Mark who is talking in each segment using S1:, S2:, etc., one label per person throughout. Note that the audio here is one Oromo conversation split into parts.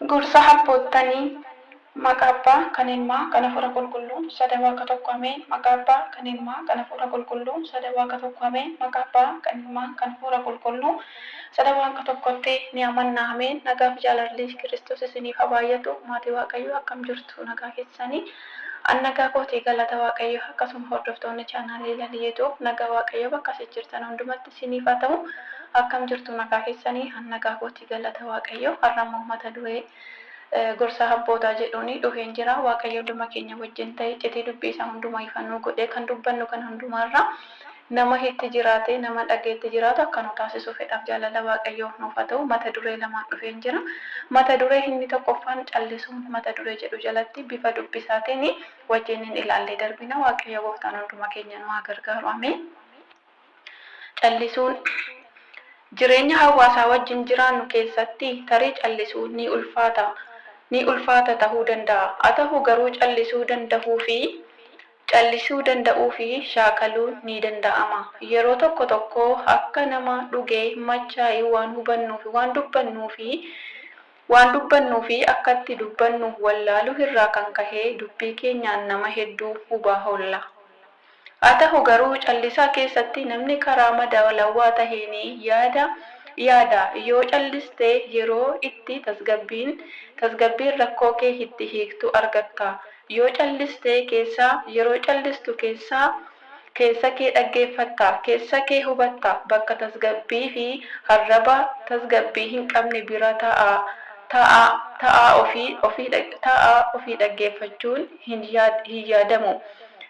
S1: Gorsa habboottanii maqaa Abbaa kan Ilmaa kan Hafuura Qulqulluu Sada Waaqa tokko Ameen. Maqaa Abbaa kan Ilmaa kan Hafuura Qulqulluu Sada Waaqa tokko Ameen. Maqaa Abbaa kan Ilmaa kan Hafuura Qulqulluu Sada Waaqa tokkotti ni amanna Ameen. Nagaa fi jaalalli Kiristoos isiniif haa baay'atu. Maatii Waaqayyoo akkam jirtu nagaa keessanii. Nagaa kootii galata Waaqayyoo akkasuma hordoftoonni chaanaalii Laliyeetoo nagaa Waaqayyoo bakka isin jirtan hundumatti isiniif haa ta'u. Akkam jirtu nagaa keessanii nagaa kootii galata Waaqayyoo har'ammoo mata duree gorsa habbootaa jedhuuni dhufeen jira. Waaqayyo hunduma keenya wajjin ta'e citii dubbii isaa hundumaa ifannoo godhee kan dubbannu kan hundumaarra nama hitti jiraate nama dhageetti jiraatu akka nu taasisu fedhaaf jaalala Waaqayyoo nuuf haa ta'u. Mata duree lamaan dhufeen jira. Mata duree inni tokkoffaan callisuun mata duree jedhu jalatti bifa dubbisaatiin wajjin ilaallee darbina. Waaqayyo gooftaan hunduma keenya nu haa gargaaru. Ameen. Callisuun jireenya hawaasaa wajjin jiraannu keessatti tarii callisuun ni ulfaata tahuu danda'a. Haa ta'u garuu callisuu danda'uu fi shaakaluun ni danda'ama. Yeroo tokko tokko akka nama dhugee machaa'e waan dubbannuu fi akkatti dubbannu wallaaluu irraa kan ka'e dubbii keenyaan nama hedduu hubaa oolla. Haa ta'u garuu callisaa keessatti namni karaa madaalawaa taheen yaada yoo callistee yeroo itti tasgabbiin rakkoo kee itti hiiktu argatta. Yoo callistee yeroo callistu keessa kee dhaggeeffatta, keessa kee hubatta. Bakka tasgabbii fi harraba tasgabbii hin qabne bira ta'aa ofii dhaggeeffachuun hin yaadamu.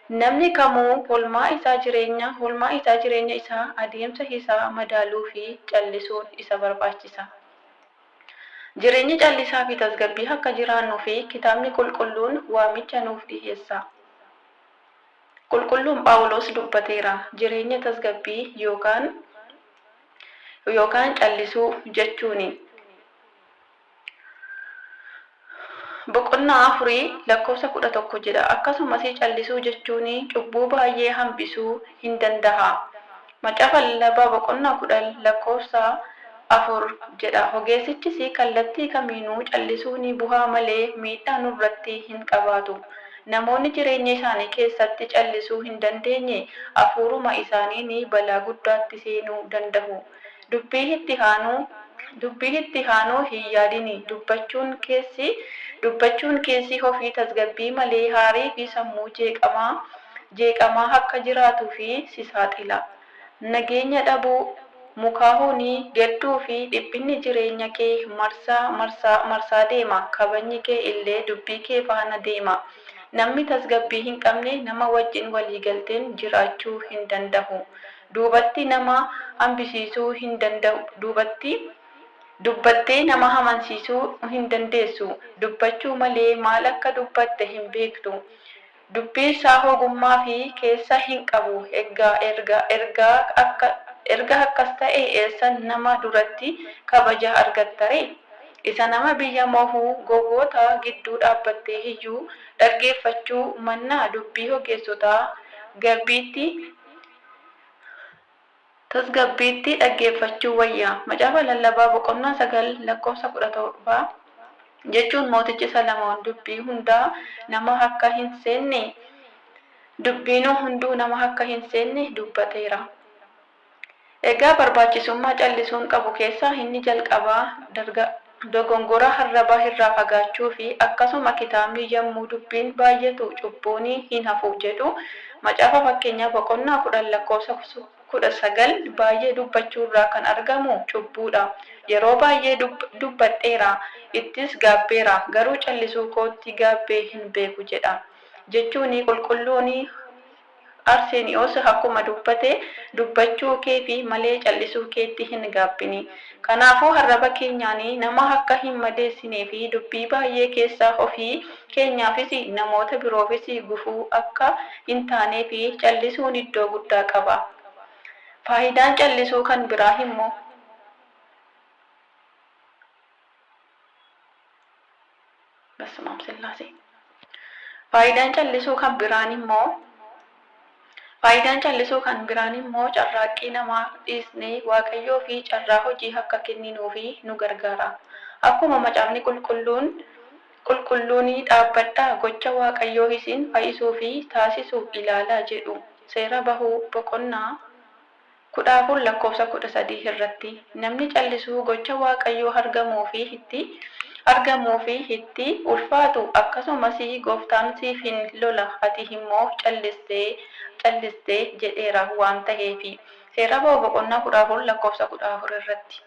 S1: Namni kamuu holmaa isaa jireenya isaa adeemsa isaa madaaluu fi callisuun isa barbaachisa. Jireenya callisaa fi tasgabbii akka jiraannuu fi kitaabni qulqulluun waamicha nuuf dhiyeessa. Qulqulluun Phaawulos dubbateera. Jireenya tasgabbii yookaan callisuu jechuuni. Boqonnaa 4:11 jedha. Akkasumas callisuu jechuun cubbuu baay'ee hambisuu hin danda'a. Macaafa Lallabaa boqonnaa 10:4 jedha. Ogeessichis kallattii kamiinuu callisuun bu'aa malee miidhaa nurratti hin qabaatu. Namoonni jireenya isaanii keessatti callisuu hin dandeenye hafuuruma isaaniin balaa guddaatti seenuu danda'u. Dubbii itti aanuu hin yaadini. Dubbachuun keessi ofii tasgabbii malee haarii fi sammuu jeeqamaa akka jiraatuu fi si saaxila. Nageenya dhabuu, mukaahuun, gadduu fi dhiphinni jireenya kee marsaa deema. Kabajni kee illee dubbii kee faana deema. Namni tasgabbii hin qabne nama wajjin waliigalteen jiraachuu hin danda'u. Duubatti nama hambisiisuu hin danda'u. Dubbattee nama amansiisuu hin dandeessu. Dubbachuu malee maal akka dubbatte hin beektu. Dubbii isaa ogummaa fi keessa hin qabu. Erga akkas ta'e eessan nama duratti kabaja argattare? Isa nama biyya mohuu gowwoota gidduu dhaabbattee iyyuu dhaggeeffachuu mannaa dubbii ogeessotaa tasgabbiitti dhaggeeffachuu wayya. Macaafa Lallabaa boqonnaa 9:17 jechuun mootichi Salamoon dubbiin hunduu nama akka hin seenne dubbateera. Egaa barbaachisummaa callisuun qabu keessaa inni jalqabaa dogongora harrabaa irraa fagaachuu fi akkasuma kitaabni yommuu dubbiin baay'atu cubbuun hin hafu jedhu. Macaafa Fakkeenyaa boqonnaa 10:19 baay'ee dubbachuu irraa kan argamu cubbuudha. Yeroo baay'ee dubbadheera, ittis gaabbeera, garuu callisuu kootti gaabbee hin beeku jedha. Jechuun qulqulluun Arseeniyoos akkuma dubbate dubbachuu keetii malee callisuu keetti hin gaabbini. Kanaafuu harraba keenyaan nama akka hin madeessinee fi dubbii baay'ee keessaa ofii keenyaafis namoota biroofis gufuu akka hin taanee fi callisuun iddoo guddaa qaba. Faayidaan callisuu kan biraa immoo carraaqqii namaa dhiisnee Waaqayyoo fi carraa hojii akka kenninuufi nu gargaara. Akkuma macaafni qulqulluun dhaabbadhaa gocha Waaqayyoo isin fayyisuu fi taasisuu ilaalaa jedhu seera bahuu boqonnaa 14 lakkoofsa 13 irratti namni callisuu gocha Waaqayyoo argamuu fi itti ulfaatu akkasumas gooftaan siif hin lola ati immoo callistee jedheera waan ta'eef seera bahuu boqonnaa 14 lakkoofsa 14 irratti.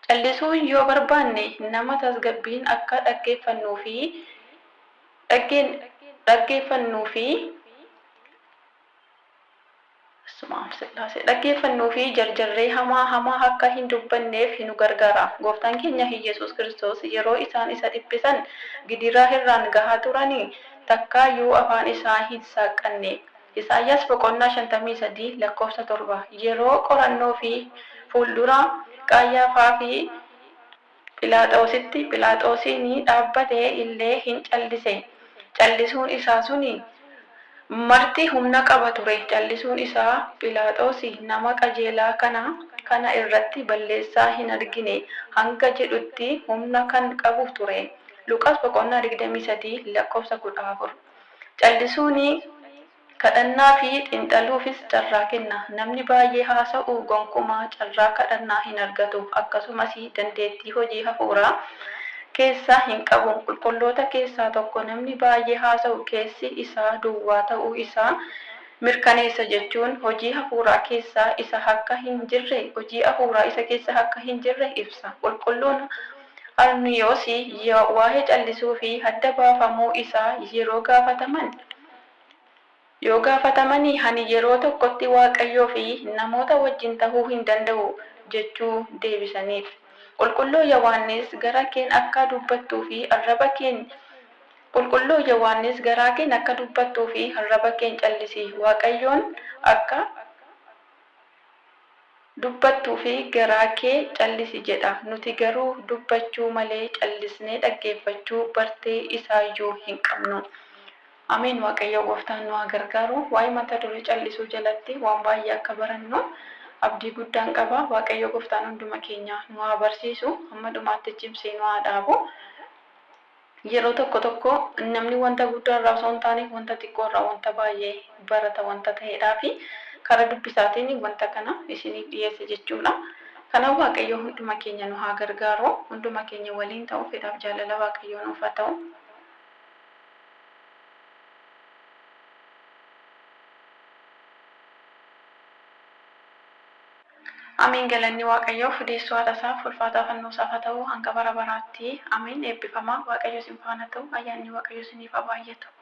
S1: Callisuu yoo barbaanne nama tasgabbiin akka dhaggeeffannuu fi jarjarree hamaa akka hin dubbanneef nu gargaara. Gooftaan keenya Yesuus Kiristoos yeroo isaan isa dhiphisan gidiraa irraan gahaa turanii takkaayyuu afaan isaa hin saaqanne. Isaayyaas boqonnaa 53 lakkoofsa 7 yeroo qorannoo fi fuuldura Qaayyaafaa fi Phiilaaxoosiin dhaabbatee illee hin callise. Callisuun isaa suni marti humna qaba ture. Callisuun isaa Phiilaaxoos nama qajeelaa kana irratti balleessaa hin argine hanga jedhutti humna kan qabu ture. Luqaas boqonnaa 23 lakkoofsa 14. Callisuun kadhannaa fi xiinxaluufis carraa kenna. Namni baay'ee haasa'u gonkumaa carraa kadhannaa hin argatu. Akkasumas dandeettii hojii hafuuraa keessaa hin qabu. Qulqulloota keessaa tokko namni baay'ee haasa'u keessi isaa duwwaa ta'uu isaa mirkaneessa jechuun hojii hafuuraa keessa isa akka hin jirre ibsa. Qulqulluun Arniyoos waa'ee callisuu fi adda baafamuu isaa yoo gaafatamanii ani yeroo tokkotti Waaqayyoo fi namoota wajjin ta'uu hin danda'u jechuu deebisaniif. Qulqulluu Yohaannis garaa keen akka dubbattuu fi arraba keen callisi. Waaqayyoon akka dubbattuu fi garaa kee callisi jedha. Nuti garuu dubbachuu malee callisnee dhaggeeffachuu bartee isaayyuu hin qabnu. Ameen. Waaqayyo gooftaan nu haa gargaaru. Waa'ee mata duree callisuu jalatti waan baay'ee akka barannu abdii guddaan qaba. Waaqayyo gooftaan hunduma keenya nu haa barsiisu. Hamma dhumaatti cimsee nu haa dhaabu. Yeroo tokko namni wanta guddaa irraa osoo hin taane wanta xiqqoo irraa wanta baay'ee barata wanta ta'eedhaa fi karaa dubbisaatiin wanta kana isiniif dhiyeesse jechuudha. Kanaaf Waaqayyo hunduma keenya nu haa gargaaru. Hunduma keenya waliin ta'uu fedhaaf jaalala Waaqayyo nuuf haa ta'u. Ameen. Galanni Waaqayyoof deessuu haadha isaaf ulfaataa fannoo isaaf haa ta'u hanga bara baraatti. Ameen. Eebbifamaa Waaqayyo isin faana ta'u ayyaanni Waaqayyo isiniif haa baay'atu.